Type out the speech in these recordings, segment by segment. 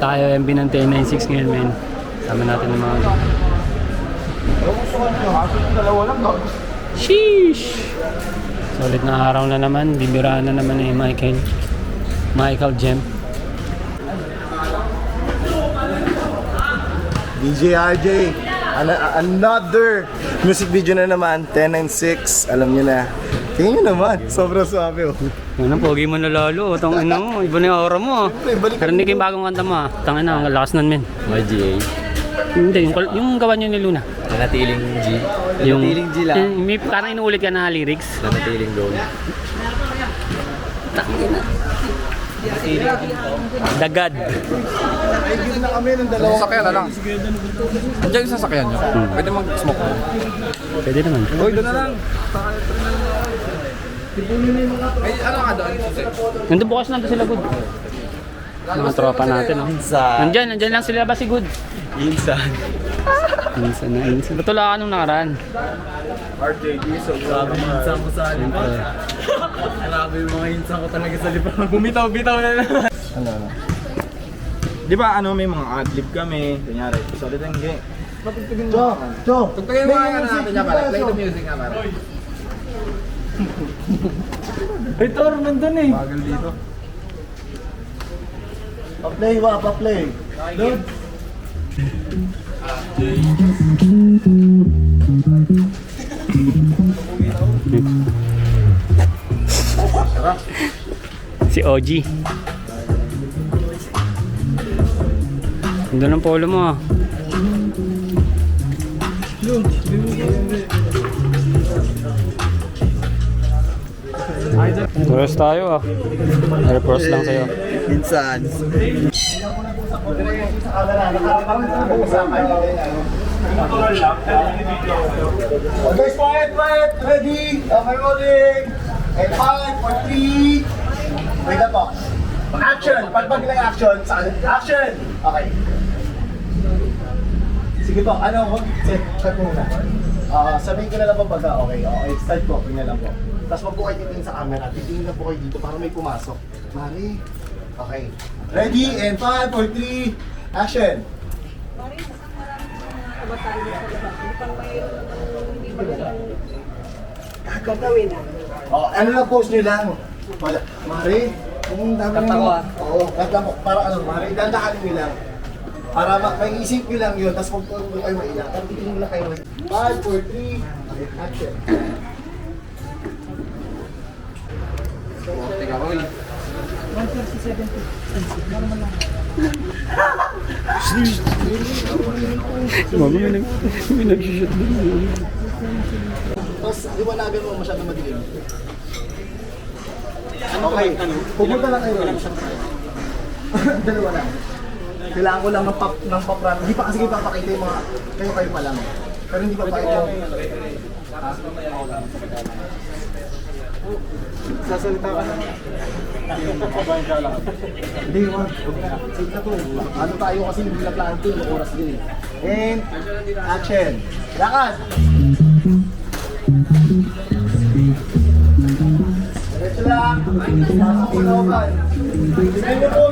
tayo MB ng 1096 ngayon, men. Sama natin ng mga... Sheesh! Solid na araw na naman. Bibiraan na naman ni Michael Jem. DJ RJ, another music video na naman, 1096, alam niyo na. Tingnan nyo naman, sobrang swabe oh. Ano, pogi mo na lalo. Tang ina mo, iba na yung aura mo. Narinig yung bagong kanta mo. Tang ina, ang lakas nun, men. YGA. Hindi, yung gawa nyo ni Luna. Nanatiling G. Yung, Nanatiling G lang. May parang inuulit ka na lyrics. Nanatiling gold. The God. Ay, na kami ng dalawang. Sasakyan na lang. Andiyan yung sasakyan nyo. Pwede mag-smoke. Pwede naman. Uy, doon na lang. Ay, ano ka doon? Nandun bukas na sila, Good. Mga tropa natin, no? Nandyan lang sila ba si Good? Insan. Insan. Ba't wala ka nung nakaraan? RJD, so grabe yung insan ko sa lipa. Grabe yung mga insan ko talaga sa lipa. Bumitaw-bitaw na naman. Ano? Di ba ano, may mga adlib kami, kunyari, solid ang game. Tugtugin mo nga natin niya pala. Play the music nga pala. Ay, Tor, nandun eh. Bagal dito. Pa-play. Load. Si OG. Nandun ang polo mo, ah. Tours tayo, ah. Airport lang sa'yo. Insan. Guys, quiet. Ready? Okay, rolling. And 5, 4, 3. Wait na po. Action! Pagpag lang action. Action! Okay. Sige po, start mo muna. Sabihin ko na lang po pagka okay. Okay, start po. Tingnan lang po. Tapos wag po kayo titingin sa camera. Titingin lang po kayo dito para may pumasok. Mari. Okay. Ready? And 5, 4, 3. Action! Gagawin na. Ano lang post nyo lang. Mari, kung dami Kanta ko, ah. Oo, kanta mo. Para ano, Mari, dandahanin nyo lang. Para may isip nyo lang yun, tapos huwag kayo mailang. Pero titingin lang kayo. 5, 4, 3, action. Teka ko eh. 137. May nag-shoot din. Tapos, liwanagan mo masyadong madilim. Okay, pupunta lang kayo. Dalawa lang. Kailangan ko lang ng pop-run. Hindi pa kasi kayo papakita yung mga kayo pa lang. Pero hindi pa pakita yung... Sasalita ka na. Hindi, wag. Sige na to. Ano tayo kasi hindi na plan to, yung oras din. And, action. Lakad! Diretso lang. Pasok ko na upan.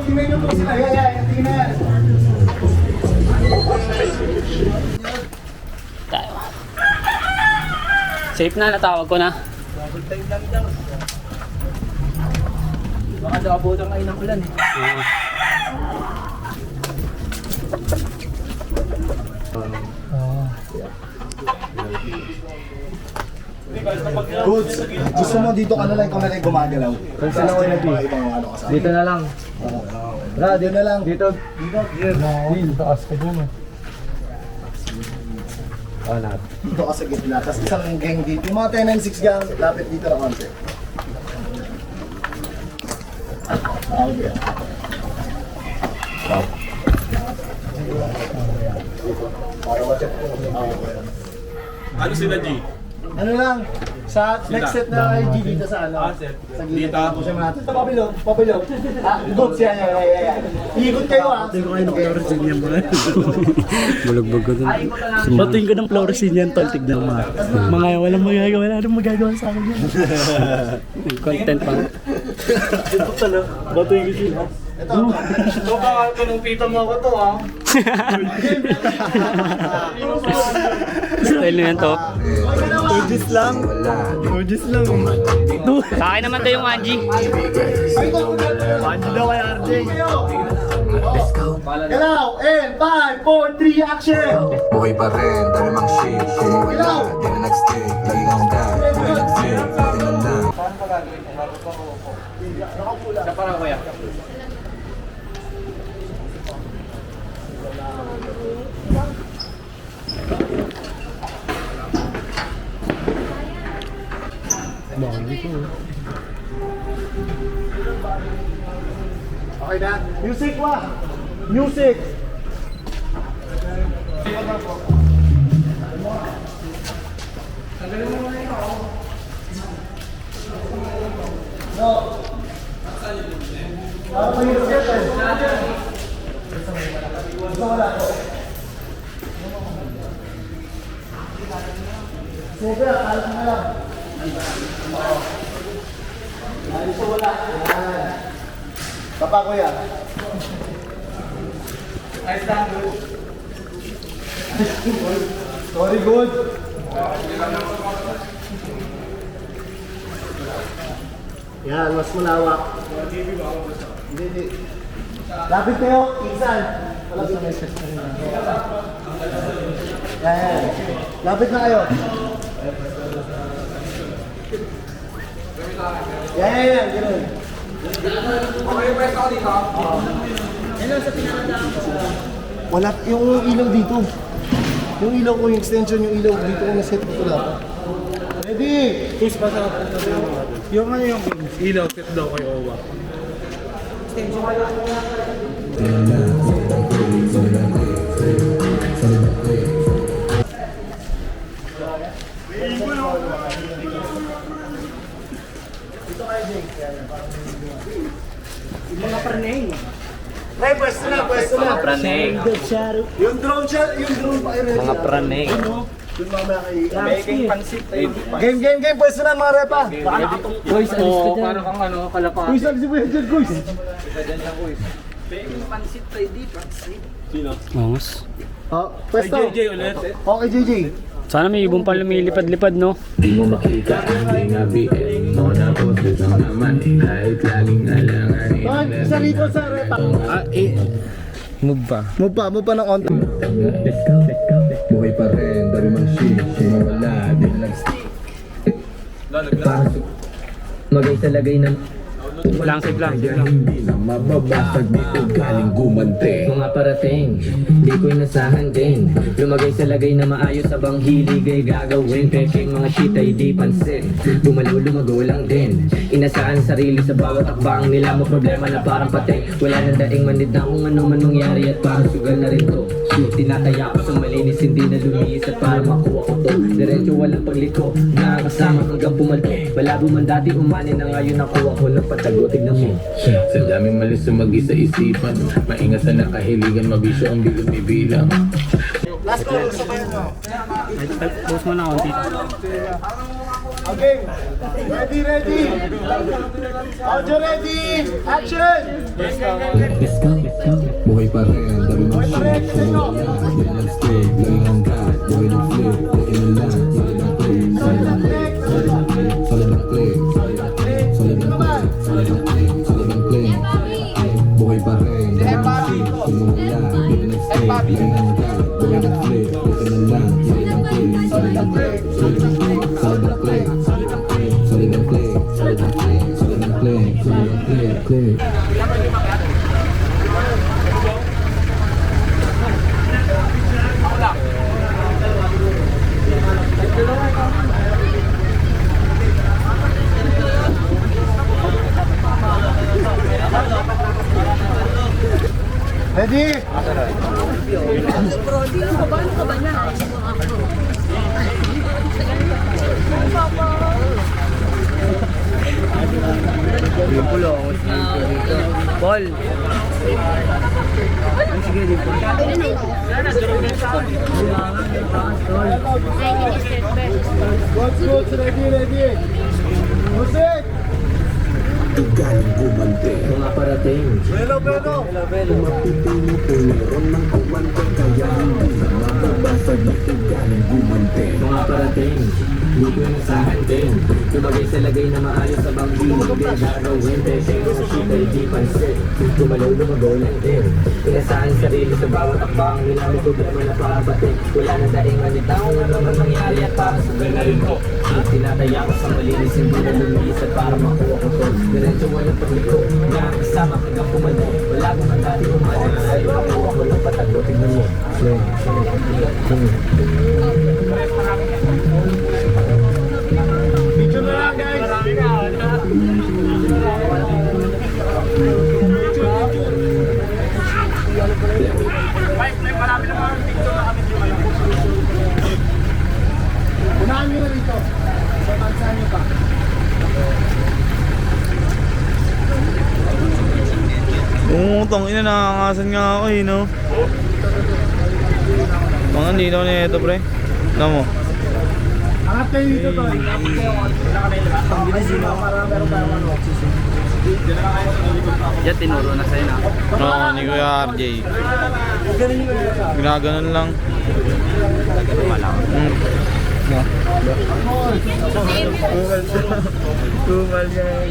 Tingnan nyo po sila. Tingnan. Tayo. Safe na, natawag ko na. Baka daw abotang kayo ng ulan eh. Goods, gusto mo dito ka na lang, ikaw na lang gumagalaw. Kung sila ko yung mga ibang ano kasama. Dito na lang. Bra, dito na lang. Dito. Taas ka dun eh. Dito ka sa gitna. Tapos isang gang dito. Yung mga 10 and 6 gang, lapit dito na konti. Okay. Ano sila G? Ano lang, sa next set na kay G dito sa ano? Sa gilid. Dito? Pabilog. Goods, yan. Ikot kayo Hindi ko kayo ng fluorescent yan ba? Bulagbag ko dun. Batiin ko ng fluorescent yan, tol. Tignan mo. Mga walang magagawa. Wala nang magagawa sa akin yan. Content pa. Batiin ko sila. Ito. Ito ba, pinupita mo ako to ha? Style na yan to. Gorgeous lang. Gorgeous lang. Sa akin naman to yung Angie. Andy daw kay RJ. Galaw! And 5, 4, 3, action! Buhay pa rin, dami mang shit Wala, di na nag-stick Lagi na akong dad, buhay nag-flip Lagi na lang Okay na? Music wa! Music! No. Para mahirap yan eh. Ito wala ko. Sige, akala ko na lang. Ito wala. Yan. Papa ko yan. Sorry, good. Yan, mas malawak. Hindi. Lapit kayo, Iksan. Malapit na isa. Yan. Lapit na kayo. Yan. Ganun. Wala, yung ilaw dito. Yung ilaw ko, yung extension, yung ilaw dito ko na-set ko lang. Ready? Push pa sa yung ano yung ilaw set daw kay Owa. Mga praneng. Hey, pwesto na. Mga praneng. Yung drone shot, yung drone pa rin. Mga praneng. Yung mamaya kay... Making pansit tayo. Game, pwesto na mga repa. Boys, alis ka Oo, dyan. parang kang ano, kalapati. Kuy, sabi si Kuya dyan, Kuy. Bangus. Oh, pwesto. JJ ulit. Okay, JJ. Sana may ibon pa lumilipad-lipad, no? Di mo makita, hindi nga BM mo na boses ang naman Kahit laging alanganin Ton, isa rito sa repa. Move pa. Move pa ng onto. Let's go Buhay pa rin, dami mang shit Wala, di na nag-stick Magay sa lagay ng Lang, safe lang. Hindi na mababasag dito galing gumante mga parating. Di ko inasahan din. Lumagay sa lagay na maayos abang hilig ay gagawin. Peking mga shit ay di pansin. Gumalaw lumago lang din. Inasahan sarili sa bawat akbang nila. Mo problema na parang patay. Wala nang daing manid na kung ano man mangyari. At parang sugal na rin to. Tinataya ko sa malinis, hindi na lumiis. At para makuha ko to diretso walang pagliko. Nakakasama hanggang pumalpo. Malabo man dati umani na ngayon nakuha ko ng patago. Tignan mo. Sa daming malis sa mag-isa isipan Maingat sa nakahiligan, mabisyo ang bilang. Last call, sabayan mo. Pause mo na konti. Okay. Ready. Audio ready. Action. Let's go. Buhay pa rin, dami mang shit Wala, di na nag-stick Laging ang dad, buhay nag-flip Lagi na lang, solid ang click Solid ang click, solid ang click Solid ang click, solid ang click Solid ang click, solid ang click Buhay pa rin, dami mang shit Wala, di na nag-stick Laging ang dad, buhay nag-flip Lagi na lang, solid ang click Solid ang click, solid ang click Solid ang click, solid ang click Solid ang click, solid ang click Solid ang click, solid ang click Ready? Paul. Sige, di po. Good, ready. Music. galing gumante. Mga parating, Belo, belo! Mapipili ko meron ng kawante, kaya hindi na mababasag na galing gumante. mga parating, hindi ko inasahan din. Lumagay sa lagay na maayos sa bang hindi gagawin. Peke mga shit ay di pansin. Gumalaw lumago lang din. Inasahan sarili sa bawat akbang. Ginamit problema na pakabatin. Wala na daingan ni tao na naman nangyari at para sa ganarin ko. Tinataya ko sa malinis, hindi na lumisan para makuha ko to. Diretso walang pagliko, nakakasama hanggang pumalik. Wala ko man dati umalit sa'yo. Makuha ko ng pataglo, tignan mo. Picture na lang, guys! Unahan nyo na rito. Papansahan nyo pa. Tang ina, nakakasan nga ako eh, no? Mga hindi naman ito, pre. Alam mo? Angat kayo dito, to. Pangbilis dito para meron tayong ano, oxygen. Yan, tinuro na sa'yo na. Oo, ni Kuya RJ. Ginaganon lang. Tumal yan.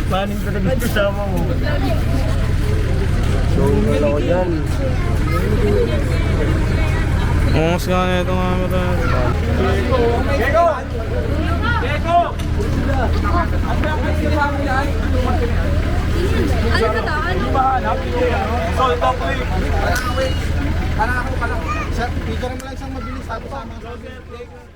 Maning talaga kasama mo. Tumal ako yan. Ungas nga na ito nga mata. Ano ka to? Ano? Picture mo lang isang mabilis. Sabi sa mga